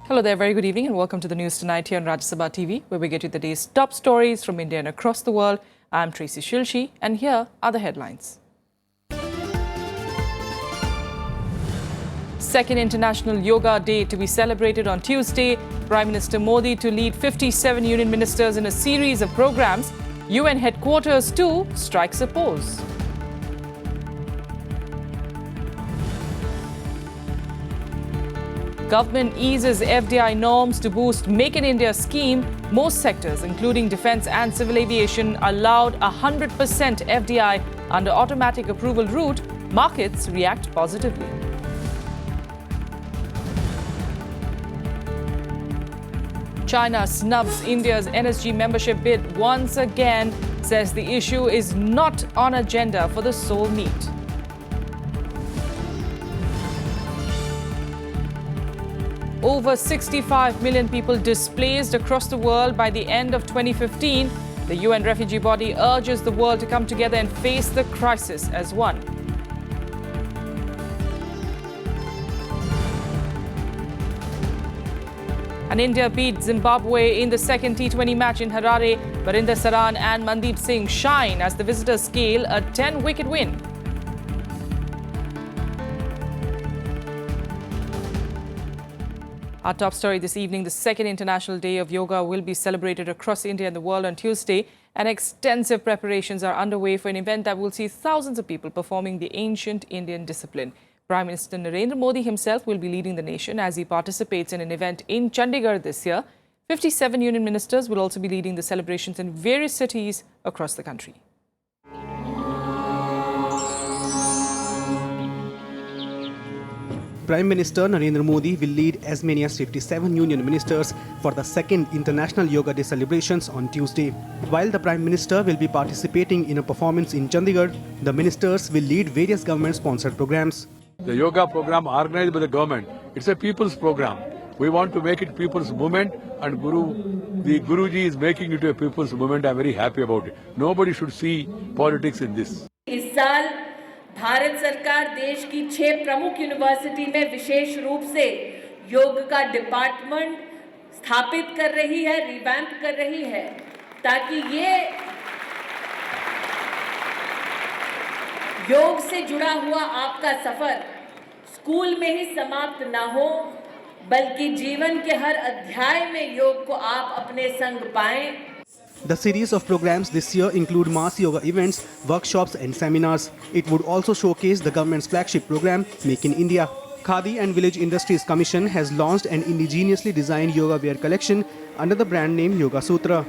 Hello there, very good evening and welcome to the news tonight here on Sabha TV, where we get you the day's top stories from India and across the world. I'm Tracy Shilshi and here are the headlines. Second International Yoga Day to be celebrated on Tuesday. Prime Minister Modi to lead 57 union ministers in a series of programs. UN headquarters too strikes a pose. Government eases FDI norms to boost Make in India scheme. Most sectors, including defence and civil aviation, allowed 100% FDI under automatic approval route. Markets react positively. China snubs India's NSG membership bid once again, says the issue is not on agenda for the Seoul meet. Over 65 million people displaced across the world by the end of 2015. The UN refugee body urges the world to come together and face the crisis as one. And India beat Zimbabwe in the second T20 match in Harare. Barinder Saran and Mandeep Singh shine as the visitors scale a 10-wicket win. Our top story this evening, the second International Day of Yoga will be celebrated across India and the world on Tuesday, and extensive preparations are underway for an event that will see thousands of people performing the ancient Indian discipline. Prime Minister Narendra Modi himself will be leading the nation as he participates in an event in Chandigarh this year. 57 union ministers will also be leading the celebrations in various cities across the country. Prime Minister Narendra Modi will lead as many as 57 union ministers for the second International Yoga Day celebrations on Tuesday. While the Prime Minister will be participating in a performance in Chandigarh, the ministers will lead various government-sponsored programs. The yoga program organized by the government, it's a people's program. We want to make it people's movement, and the Guruji is making it a people's movement. I'm very happy about it. Nobody should see politics in this. इस साल भारत सरकार देश की 6 प्रमुख university में विशेष रूप से योग का डिपार्टमेंट स्थापित कर रही है, रिवैम्प कर रही है, ताकि ये योग से जुड़ा हुआ आपका सफर स्कूल में ही समाप्त ना हो, बल्कि जीवन के हर अध्याय में योग को आप अपने संग पाएं. The series of programs this year include mass yoga events, workshops and seminars. It would also showcase the government's flagship program, Make in India. Khadi and Village Industries Commission has launched an indigenously designed yoga wear collection under the brand name Yoga Sutra.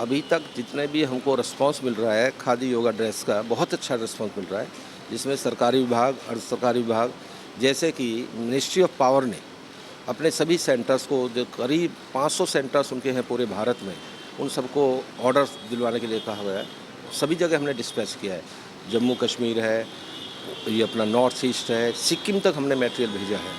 अभी तक जितने भी हमको response मिल रहा है khadi yoga dress का, बहुत अच्छा रिस्पांस मिल रहा है, जिसमें सरकारी विभाग, अर्ध सरकारी विभाग जैसे कि मिनिस्ट्री ऑफ पावर ने अपने सभी सेंटर्स को, जो करीब 500 सेंटर्स उनके हैं पूरे भारत में, उन सबको ऑर्डर्स दिलवाने के लिए कहा गया है. सभी जगह हमने डिस्पैच किया है. जम्मू कश्मीर है, ये अपना नॉर्थ ईस्ट है, सिक्किम तक हमने मटेरियल भेजा है.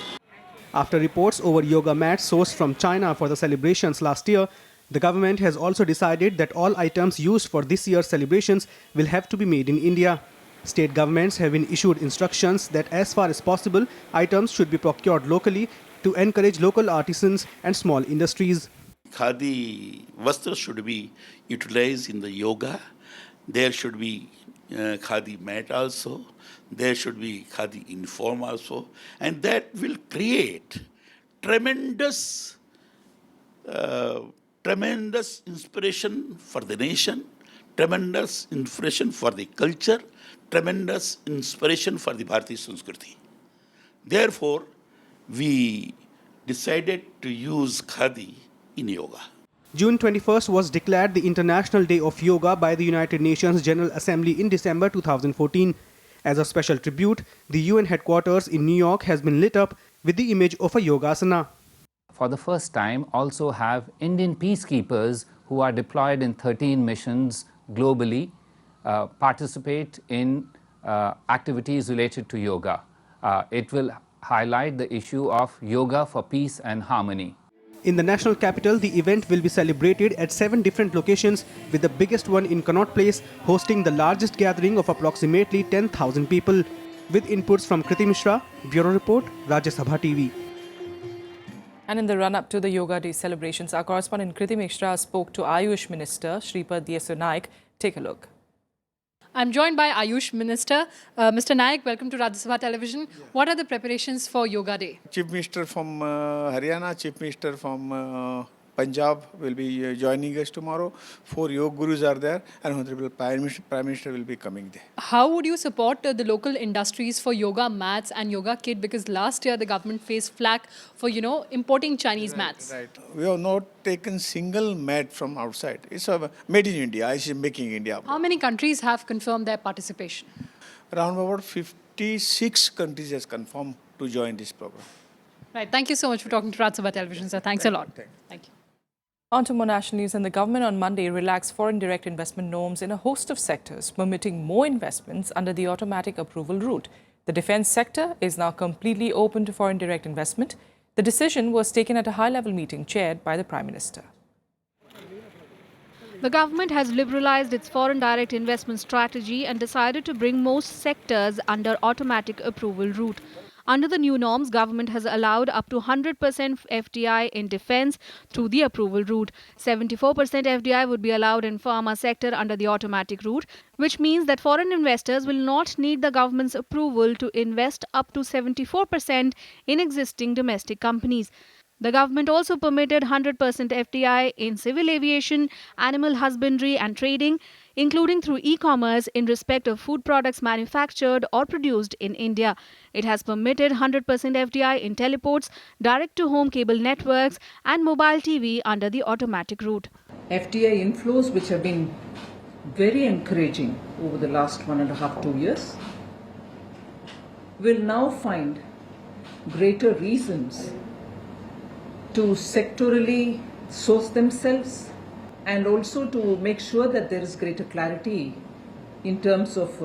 After reports over yoga mats sourced from China for the celebrations last year, the government has also decided that all items used for this year's celebrations will have to be made in India. State governments have been issued instructions that as far as possible, items should be procured locally to encourage local artisans and small industries. Khadi vastra should be utilized in the yoga. There should be khadi mat also. There should be khadi uniform also. And that will create tremendous inspiration for the nation, tremendous inspiration for the culture, tremendous inspiration for the Bharatiya Sanskriti. Therefore, we decided to use khadi in yoga. June 21st was declared the International Day of Yoga by the United Nations General Assembly in December 2014. As a special tribute, the UN headquarters in New York has been lit up with the image of a yogasana. For the first time, also have Indian peacekeepers who are deployed in 13 missions globally participate in activities related to yoga. It will highlight the issue of yoga for peace and harmony. In the national capital, the event will be celebrated at 7 different locations, with the biggest one in Connaught Place hosting the largest gathering of approximately 10,000 people. With inputs from Kriti Mishra, Bureau Report, Rajya Sabha TV. And in the run-up to the Yoga Day celebrations, our correspondent Kriti Mishra spoke to Ayush Minister Shripad Yesu Naik. Take a look. I'm joined by Ayush Minister. Mr. Naik, welcome to Rajya Sabha Television. Yeah. What are the preparations for Yoga Day? Chief Minister from Haryana, Chief Minister from Punjab will be joining us tomorrow. 4 Yoga Gurus are there and Honorable Prime Minister will be coming there. How would you support the local industries for yoga mats and yoga kit? Because last year the government faced flack for, importing Chinese mats. Right. We have not taken single mat from outside. It's made in India. It's making India. How many countries have confirmed their participation? Around about 56 countries has confirmed to join this program. Right. Thank you so much for talking to Rajya Sabha Television, sir. Thanks a lot. Thank you. On to more national news, and the government on Monday relaxed foreign direct investment norms in a host of sectors, permitting more investments under the automatic approval route. The defence sector is now completely open to foreign direct investment. The decision was taken at a high-level meeting chaired by the Prime Minister. The government has liberalised its foreign direct investment strategy and decided to bring most sectors under automatic approval route. Under the new norms, government has allowed up to 100% FDI in defence through the approval route. 74% FDI would be allowed in pharma sector under the automatic route, which means that foreign investors will not need the government's approval to invest up to 74% in existing domestic companies. The government also permitted 100% FDI in civil aviation, animal husbandry and trading, including through e-commerce in respect of food products manufactured or produced in India. It has permitted 100% FDI in teleports, direct-to-home cable networks and mobile TV under the automatic route. FDI inflows, which have been very encouraging over the last 1.5 to 2 years, will now find greater reasons to sectorally source themselves and also to make sure that there is greater clarity in terms of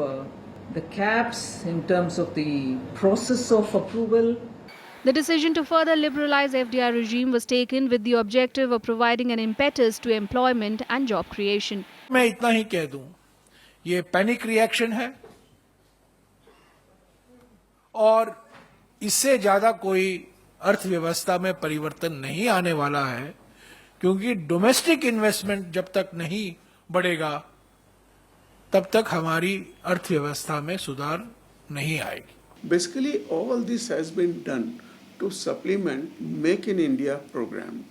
the caps, in terms of the process of approval. The decision to further liberalize FDI regime was taken with the objective of providing an impetus to employment and job creation. मैं इतना ही कह दूं, ये panic reaction है और इससे ज्यादा कोई अर्थव्यवस्था में परिवर्तन नहीं आने वाला है, क्योंकि डोमेस्टिक इन्वेस्टमेंट जब तक नहीं बढ़ेगा तब तक हमारी अर्थव्यवस्था में सुधार नहीं आएगी. Basically, all this has been done to supplement Make in India program.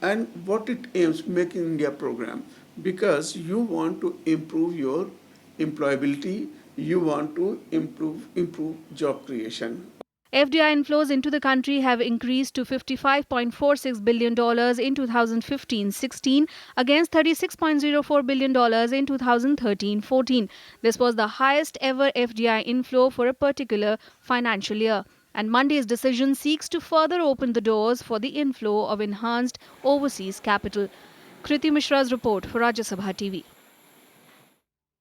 And what it aims, Make in India program, because you want to improve your employability, you want to improve job creation. FDI inflows into the country have increased to $55.46 billion in 2015-16 against $36.04 billion in 2013-14. This was the highest ever FDI inflow for a particular financial year. And Monday's decision seeks to further open the doors for the inflow of enhanced overseas capital. Kriti Mishra's report for Rajya Sabha TV.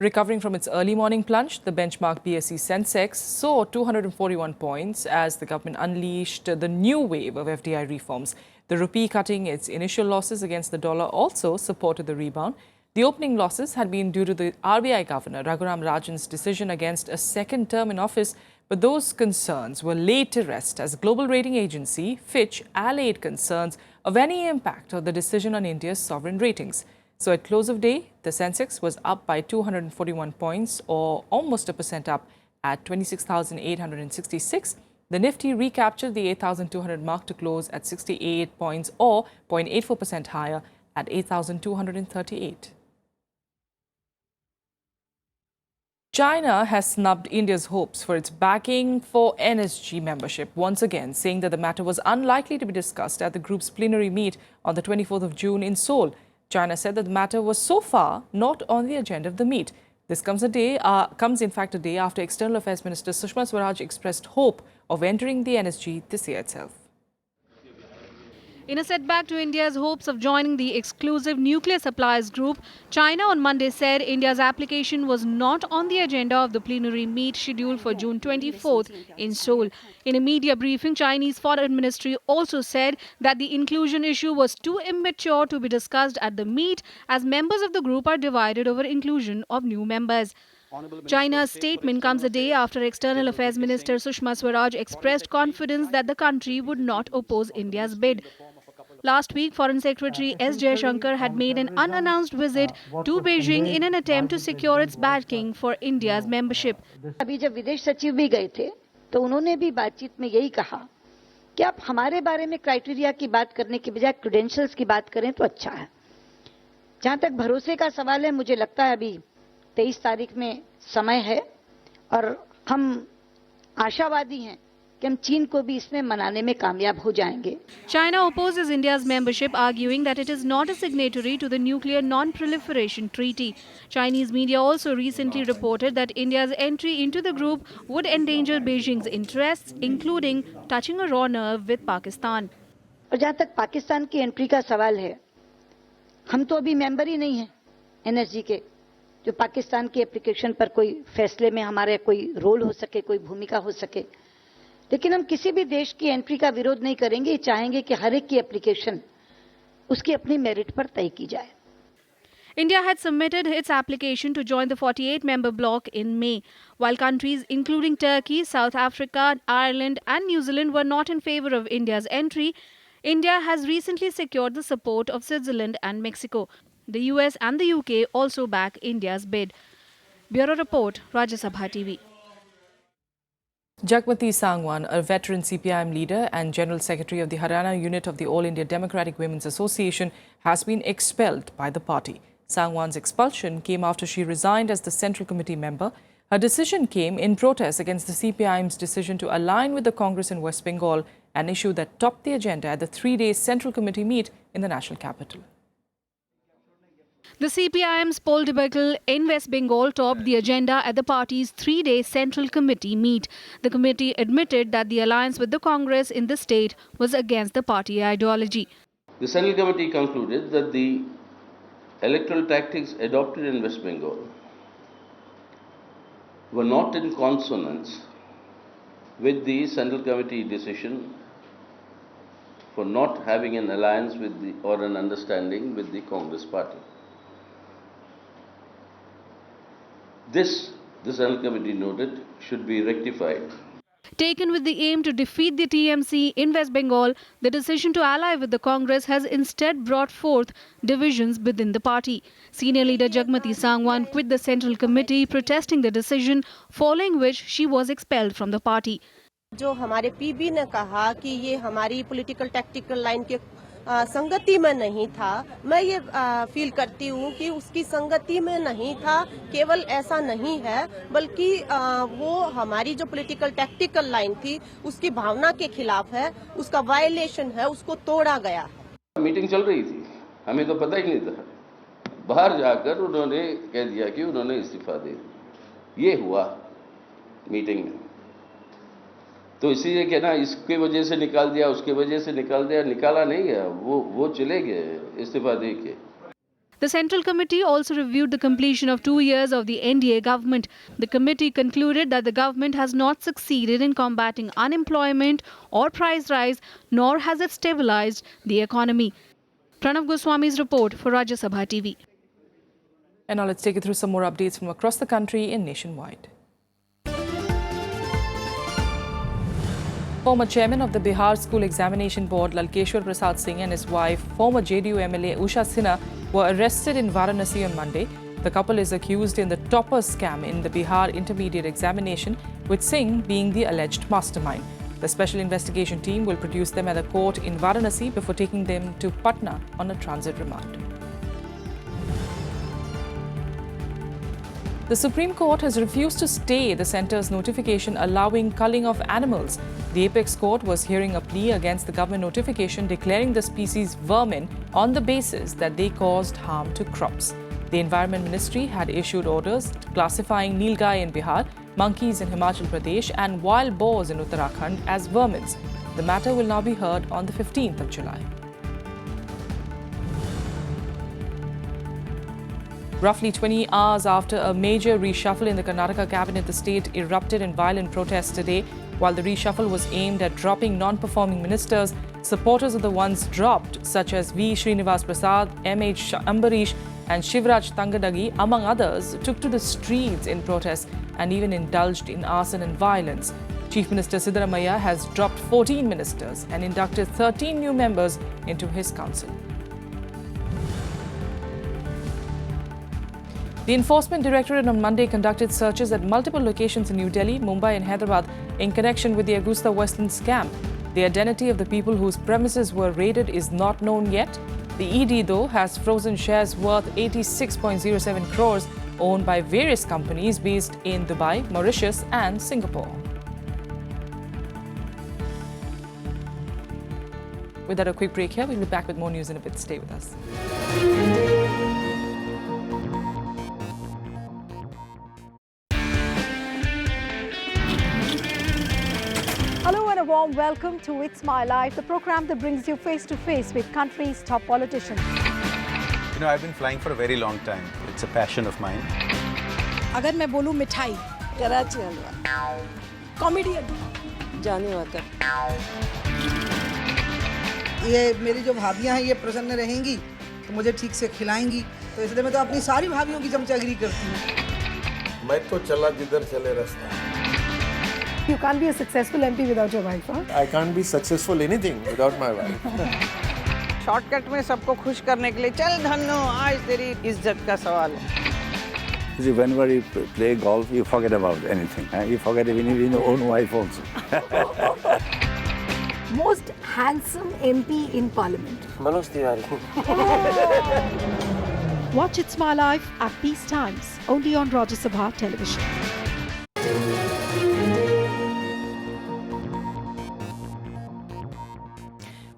Recovering from its early morning plunge, the benchmark BSE Sensex saw 241 points as the government unleashed the new wave of FDI reforms. The rupee cutting its initial losses against the dollar also supported the rebound. The opening losses had been due to the RBI Governor Raghuram Rajan's decision against a second term in office, but those concerns were laid to rest as global rating agency Fitch allayed concerns of any impact of the decision on India's sovereign ratings. So at close of day, the Sensex was up by 241 points or almost 1% up at 26,866. The Nifty recaptured the 8,200 mark to close at 68 points or 0.84% higher at 8,238. China has snubbed India's hopes for its backing for NSG membership, once again saying that the matter was unlikely to be discussed at the group's plenary meet on the 24th of June in Seoul. China said that the matter was so far not on the agenda of the meet. This comes in fact a day after External Affairs Minister Sushma Swaraj expressed hope of entering the NSG this year itself. In a setback to India's hopes of joining the exclusive nuclear suppliers group, China on Monday said India's application was not on the agenda of the plenary meet scheduled for June 24th in Seoul. In a media briefing, Chinese Foreign Ministry also said that the inclusion issue was too immature to be discussed at the meet, as members of the group are divided over inclusion of new members. China's statement comes a day after External Affairs Minister Sushma Swaraj expressed confidence that the country would not oppose India's bid. Last week, Foreign Secretary S. Jaishankar had made an unannounced visit to Beijing in an attempt to secure its backing for India's membership. अभी जब विदेश सचिव भी गए थे तो उन्होंने भी बातचीत में यही कहा कि आप हमारे बारे में क्राइटेरिया की बात करने के बजाय क्रेडेंशियल्स की बात करें तो अच्छा है। जहां तक भरोसे का सवाल है, मुझे लगता है अभी 23 तारीख में समय है और हम आशावादी हैं कि हम चीन को भी इसमें मनाने में कामयाब हो जाएंगे। China opposes India's membership, arguing that it is not a signatory to the Nuclear Non-Proliferation Treaty. Chinese media also recently reported that India's entry into the group would endanger Beijing's interests, including touching a raw nerve with Pakistan. और जहां तक पाकिस्तान की entry का सवाल है, हम तो अभी मेंबर ही नहीं हैं एनएसजी के, जो पाकिस्तान की एप्लीकेशन पर कोई फैसले में हमारे कोई रोल हो सके, कोई भूमिका हो सके। लेकिन हम किसी भी देश की एंट्री का विरोध नहीं करेंगे, चाहेंगे कि हर एक की एप्लीकेशन उसकी अपनी मेरिट पर तय की जाए। India had submitted its application to join the 48-member bloc in May. While countries including Turkey, South Africa, Ireland and New Zealand were not in favor of India's entry, India has recently secured the support of Switzerland and Mexico. The US and the UK also back India's bid. Bureau Report, Rajya Sabha TV. Jagmati Sangwan, a veteran CPIM leader and General Secretary of the Haryana unit of the All India Democratic Women's Association, has been expelled by the party. Sangwan's expulsion came after she resigned as the Central Committee member. Her decision came in protest against the CPIM's decision to align with the Congress in West Bengal, an issue that topped the agenda at the three-day Central Committee meet in the national capital. The CPIM's poll debacle in West Bengal topped the agenda at the party's three-day Central Committee meet. The committee admitted that the alliance with the Congress in the state was against the party ideology. The Central Committee concluded that the electoral tactics adopted in West Bengal were not in consonance with the Central Committee decision for not having an alliance with or an understanding with the Congress party. This, the Central Committee noted, should be rectified. Taken with the aim to defeat the TMC in West Bengal, the decision to ally with the Congress has instead brought forth divisions within the party. Senior leader Jagmati Sangwan quit the Central Committee, protesting the decision, following which she was expelled from the party. जो हमारे PB ने कहा कि ये हमारी political tactical line के संगति में नहीं था, मैं ये फील करती हूँ कि उसकी संगति में नहीं था। केवल ऐसा नहीं है, बल्कि वो हमारी जो पॉलिटिकल टैक्टिकल लाइन थी उसकी भावना के खिलाफ है, उसका वायलेशन है, उसको तोड़ा गया। मीटिंग चल रही थी, हमें तो पता ही नहीं था। बाहर जाकर उन्होंने कह दिया कि उन्होंने इस्तीफा दे दिया। ये हुआ मीटिंग में। तो इसीलिए कहना इसकी वजह से निकाल दिया, उसकी वजह से निकाल दिया, निकाला नहीं गया, वो चले गए इस्तीफा दे के। The Central Committee also reviewed the completion of 2 years of the NDA government. The committee concluded that the government has not succeeded in combating unemployment or price rise, nor has it stabilized the economy. Pranav Goswami's report for Rajya Sabha TV. And now let's take you through some more updates from across the country and nationwide. Former chairman of the Bihar School Examination Board, Lalkeshwar Prasad Singh, and his wife, former JDU MLA Usha Sinha, were arrested in Varanasi on Monday. The couple is accused in the topper scam in the Bihar intermediate examination, with Singh being the alleged mastermind. The special investigation team will produce them at the court in Varanasi before taking them to Patna on a transit remand. The Supreme Court has refused to stay the centre's notification allowing culling of animals. The Apex Court was hearing a plea against the government notification declaring the species vermin on the basis that they caused harm to crops. The Environment Ministry had issued orders classifying nilgai in Bihar, monkeys in Himachal Pradesh and wild boars in Uttarakhand as vermins. The matter will now be heard on the 15th of July. Roughly 20 hours after a major reshuffle in the Karnataka cabinet, the state erupted in violent protests today. While the reshuffle was aimed at dropping non-performing ministers, supporters of the ones dropped, such as V. Srinivas Prasad, M.H. Ambarish and Shivraj Tangadagi, among others, took to the streets in protest and even indulged in arson and violence. Chief Minister Siddaramaiah has dropped 14 ministers and inducted 13 new members into his council. The Enforcement Directorate on Monday conducted searches at multiple locations in New Delhi, Mumbai and Hyderabad in connection with the Augusta Westland scam. The identity of the people whose premises were raided is not known yet. The ED, though, has frozen shares worth 86.07 crores owned by various companies based in Dubai, Mauritius and Singapore. With that, a quick break here. We'll be back with more news in a bit. Stay with us. Hello and a warm welcome to It's My Life, the program that brings you face to face with country's top politicians. You know, I've been flying for a very long time. It's a passion of mine. अगर मैं बोलूं मिठाई, कराची हलवा, comedian, जाने walker, ये मेरी जो भाभियां हैं ये प्रसन्न रहेंगी तो मुझे ठीक से खिलाएंगी, तो इसलिए मैं तो अपनी सारी भाभियों की चमचागिरी करती हूँ। मैं तो चला जिधर चले रास्ता। You can't be a successful MP without your wife, huh? I can't be successful anything without my wife. Shortcut में सबको खुश करने के लिए चल धन्नो आज तेरी इज्जत का सवाल है। See, whenever you play golf, you forget about anything. You forget even your own wife also. Most handsome MP in Parliament. Manoj Tiwari. Watch It's My Life at Peace Times, only on Rajya Sabha television.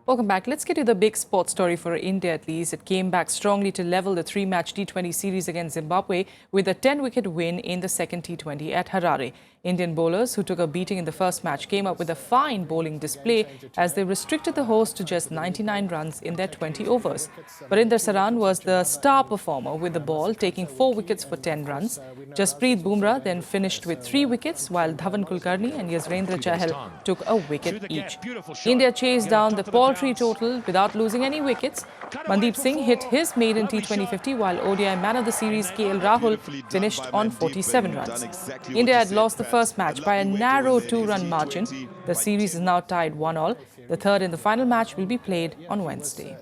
Welcome back. Let's get to the big sports story for India at least. It came back strongly to level the three-match T20 series against Zimbabwe with a 10-wicket win in the second T20 at Harare. Indian bowlers, who took a beating in the first match, came up with a fine bowling display as they restricted the host to just 99 runs in their 20 overs. Barinder Saran was the star performer with the ball, taking 4 wickets for 10 runs. Jasprit Bumrah then finished with 3 wickets, while Dhawan Kulkarni and Yuzvendra Chahal took a wicket each. India chased down the paltry total without losing any wickets. Mandeep Singh hit his maiden T20 50, while ODI man of the series KL Rahul finished on 47 runs. India had lost the first match by a narrow 2-run margin. The series is now tied 1-1. The third and the final match will be played on Wednesday.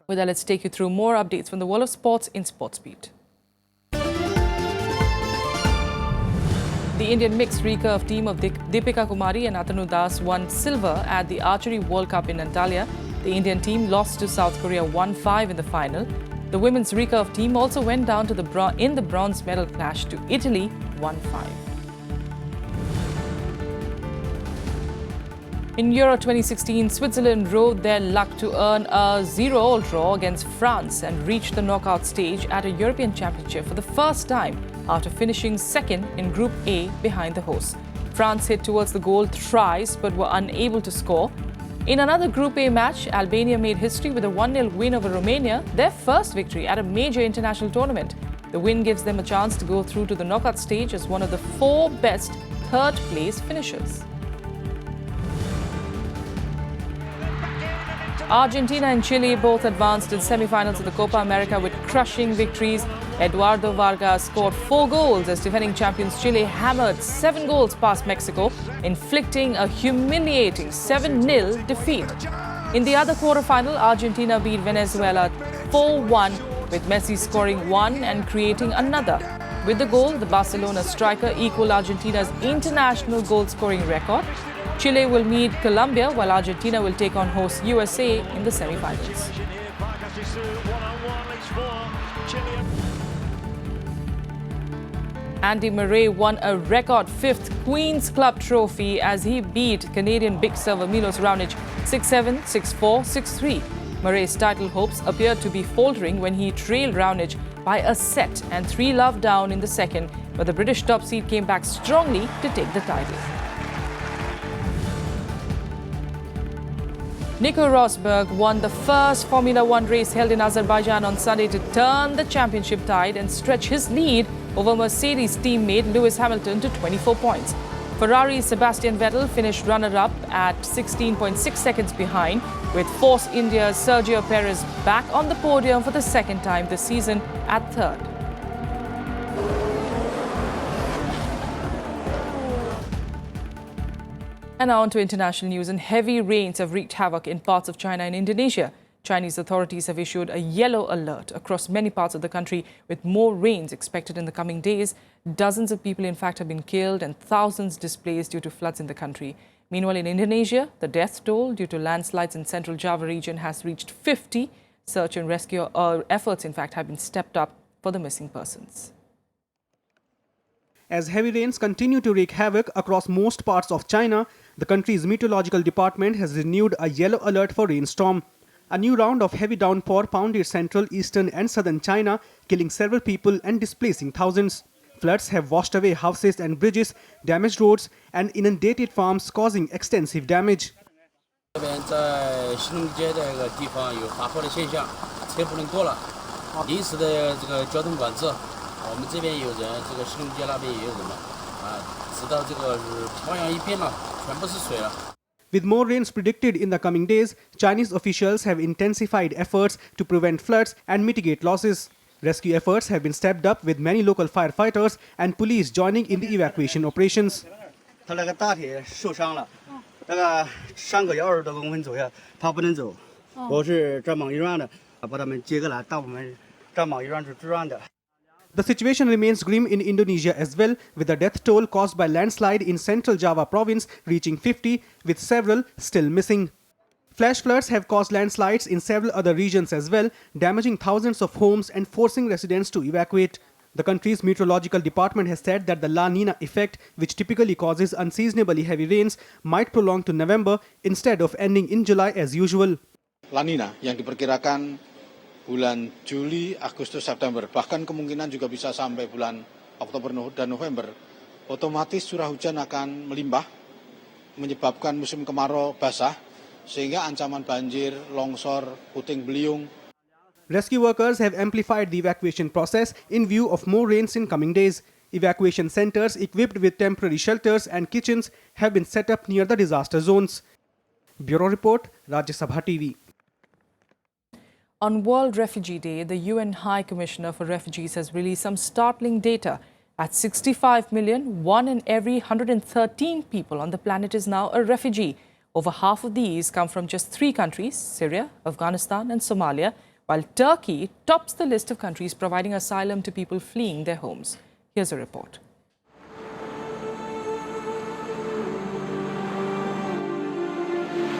With that, let's take you through more updates from the world of sports in SportsBeat. The Indian mixed recurve team of Deepika Kumari and Atanu Das won silver at the Archery World Cup in Antalya. The Indian team lost to South Korea 1-5 in the final. The women's recurve team also went down to the bronze medal clash to Italy 1-5. In Euro 2016, Switzerland rode their luck to earn a 0-all draw against France and reach the knockout stage at a European Championship for the first time after finishing second in Group A behind the hosts. France hit towards the goal thrice but were unable to score. In another Group A match, Albania made history with a 1-0 win over Romania, their first victory at a major international tournament. The win gives them a chance to go through to the knockout stage as one of the 4 best third-place finishers. Argentina and Chile both advanced to the semi-finals of the Copa America with crushing victories. Eduardo Vargas scored 4 goals as defending champions Chile hammered 7 goals past Mexico, inflicting a humiliating 7-0 defeat. In the other quarter-final, Argentina beat Venezuela 4-1 with Messi scoring 1 and creating another. With the goal, the Barcelona striker equaled Argentina's international goal-scoring record. Chile will meet Colombia, while Argentina will take on host USA in the semi-finals. Andy Murray won a record 5th Queen's Club trophy as he beat Canadian big server Milos Raonic 6-7, 6-4, 6-3. Murray's title hopes appeared to be faltering when he trailed Raonic by a set and 3-love down in the second, but the British top seed came back strongly to take the title. Nico Rosberg won the first Formula One race held in Azerbaijan on Sunday to turn the championship tide and stretch his lead over Mercedes teammate Lewis Hamilton to 24 points. Ferrari's Sebastian Vettel finished runner-up at 16.6 seconds behind, with Force India's Sergio Perez back on the podium for the second time this season at third. And now on to international news. And heavy rains have wreaked havoc in parts of China and Indonesia. Chinese authorities have issued a yellow alert across many parts of the country, with more rains expected in the coming days. Dozens of people, in fact, have been killed and thousands displaced due to floods in the country. Meanwhile, in Indonesia, the death toll due to landslides in central Java region has reached 50. Search and rescue efforts, in fact, have been stepped up for the missing persons. As heavy rains continue to wreak havoc across most parts of China, the country's meteorological department has renewed a yellow alert for rainstorm. A new round of heavy downpour pounded central, eastern and southern China, killing several people and displacing thousands. Floods have washed away houses and bridges, damaged roads and inundated farms, causing extensive damage. With more rains predicted in the coming days, Chinese officials have intensified efforts to prevent floods and mitigate losses. Rescue efforts have been stepped up, with many local firefighters and police joining in the evacuation operations. The situation remains grim in Indonesia as well, with the death toll caused by landslide in central Java province reaching 50, with several still missing. Flash floods have caused landslides in several other regions as well, damaging thousands of homes and forcing residents to evacuate. The country's meteorological department has said that the La Nina effect, which typically causes unseasonably heavy rains, might prolong to November instead of ending in July as usual. La Nina yang diperkirakan bulan Juli, Agustus, September, bahkan kemungkinan juga bisa sampai bulan Oktober dan November, otomatis curah hujan akan melimpah, menyebabkan musim kemarau basah, sehingga ancaman banjir, longsor, puting beliung. Rescue workers have amplified the evacuation process in view of more rains in coming days. Evacuation centers equipped with temporary shelters and kitchens have been set up near the disaster zones. Bureau Report, Rajya Sabha TV. On World Refugee Day, the UN High Commissioner for Refugees has released some startling data. At 65 million, 1 in every 113 people on the planet is now a refugee. Over half of these come from just 3 countries, Syria, Afghanistan and Somalia, while Turkey tops the list of countries providing asylum to people fleeing their homes. Here's a report.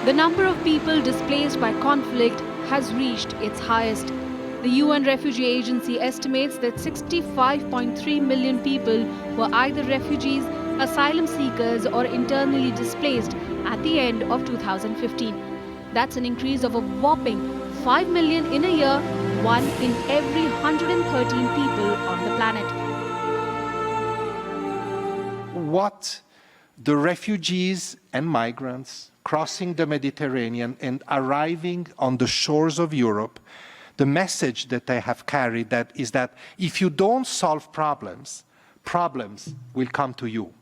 The number of people displaced by conflict has reached its highest. The UN Refugee Agency estimates that 65.3 million people were either refugees, asylum seekers or internally displaced at the end of 2015. That's an increase of a whopping 5 million in a year, 1 in every 113 people on the planet. What the refugees and migrants crossing the Mediterranean and arriving on the shores of Europe, the message that they have carried is that if you don't solve problems, problems will come to you.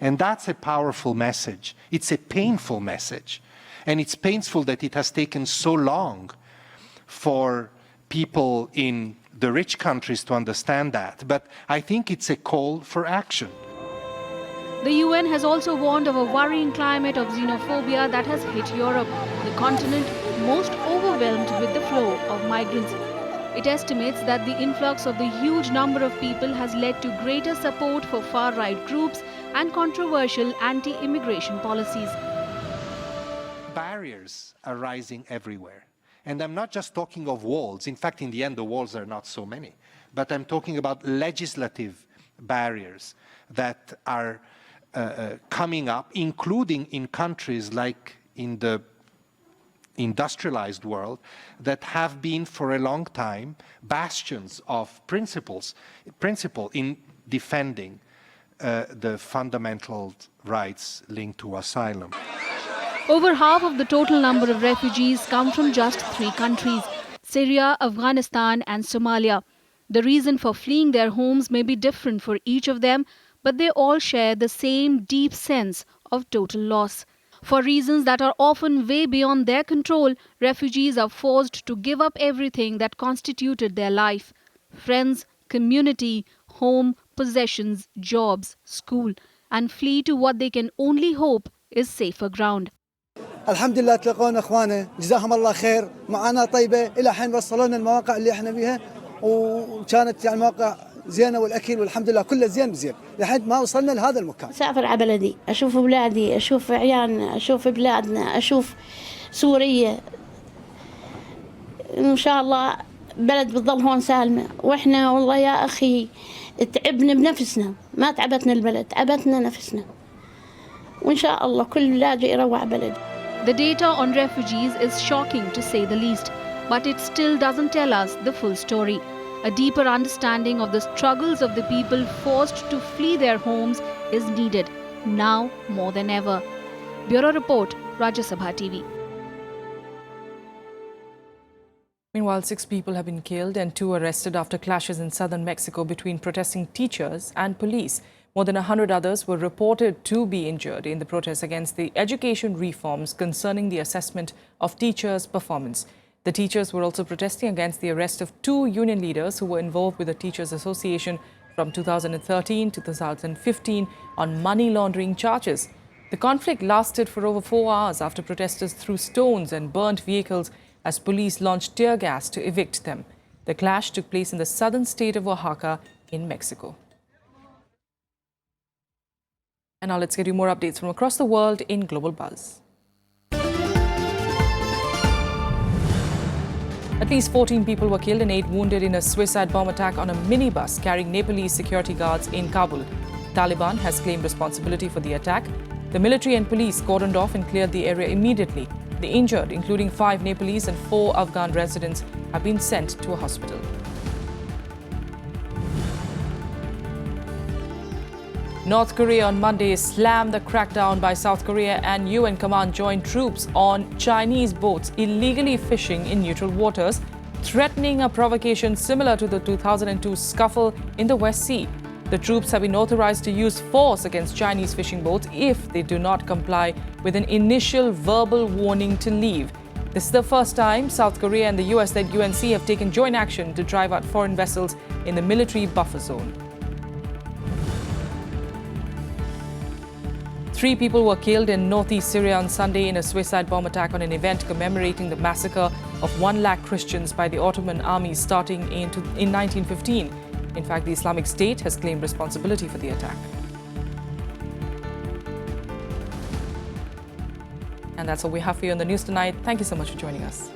And that's a powerful message. It's a painful message. And it's painful that it has taken so long for people in the rich countries to understand that. But I think it's a call for action. The UN has also warned of a worrying climate of xenophobia that has hit Europe, the continent most overwhelmed with the flow of migrants. It estimates that the influx of the huge number of people has led to greater support for far-right groups and controversial anti-immigration policies. Barriers are rising everywhere. And I'm not just talking of walls. In fact, in the end, the walls are not so many. But I'm talking about legislative barriers that are coming up, including in countries like in the industrialized world that have been for a long time bastions of principle in defending the fundamental rights linked to asylum. Over half of the total number of refugees come from just 3 countries: Syria, Afghanistan and Somalia. The reason for fleeing their homes may be different for each of them, but they all share the same deep sense of total loss. For reasons that are often way beyond their control, refugees are forced to give up everything that constituted their life: friends, community, home, possessions, jobs, school, and flee to what they can only hope is safer ground. الحمد لله تلقونا اخوانا جزاهم الله خير معانا طيبه الى حين وصلونا المواقع اللي احنا بيها وكانت يعني مواقع زينه والاكل والحمد لله كله زين بزين لحد ما وصلنا لهذا المكان. اسافر على بلدي، اشوف اولادي، اشوف عيالنا، اشوف بلادنا، اشوف سوريا. ان شاء الله بلد بتضل هون سالمه، واحنا والله يا اخي تعبنا بنفسنا، ما تعبتنا البلد، تعبتنا نفسنا. وان شاء الله كل لاجئ يروع بلد. The data on refugees is shocking to say the least, but it still doesn't tell us the full story. A deeper understanding of the struggles of the people forced to flee their homes is needed, now more than ever. Bureau Report, Rajya Sabha TV. Meanwhile, 6 people have been killed and 2 arrested after clashes in southern Mexico between protesting teachers and police. More than 100 others were reported to be injured in the protests against the education reforms concerning the assessment of teachers' performance. The teachers were also protesting against the arrest of 2 union leaders who were involved with the Teachers Association from 2013 to 2015 on money laundering charges. The conflict lasted for over 4 hours after protesters threw stones and burnt vehicles as police launched tear gas to evict them. The clash took place in the southern state of Oaxaca in Mexico. And now let's get you more updates from across the world in Global Buzz. At least 14 people were killed and 8 wounded in a suicide bomb attack on a minibus carrying Nepalese security guards in Kabul. Taliban has claimed responsibility for the attack. The military and police cordoned off and cleared the area immediately. The injured, including 5 Nepalese and 4 Afghan residents, have been sent to a hospital. North Korea on Monday slammed the crackdown by South Korea, and UN command joined troops on Chinese boats illegally fishing in neutral waters, threatening a provocation similar to the 2002 scuffle in the West Sea. The troops have been authorized to use force against Chinese fishing boats if they do not comply with an initial verbal warning to leave. This is the first time South Korea and the US-led UNC have taken joint action to drive out foreign vessels in the military buffer zone. 3 people were killed in northeast Syria on Sunday in a suicide bomb attack on an event commemorating the massacre of 1 lakh Christians by the Ottoman army starting in 1915. In fact, the Islamic State has claimed responsibility for the attack. And that's all we have for you on the news tonight. Thank you so much for joining us.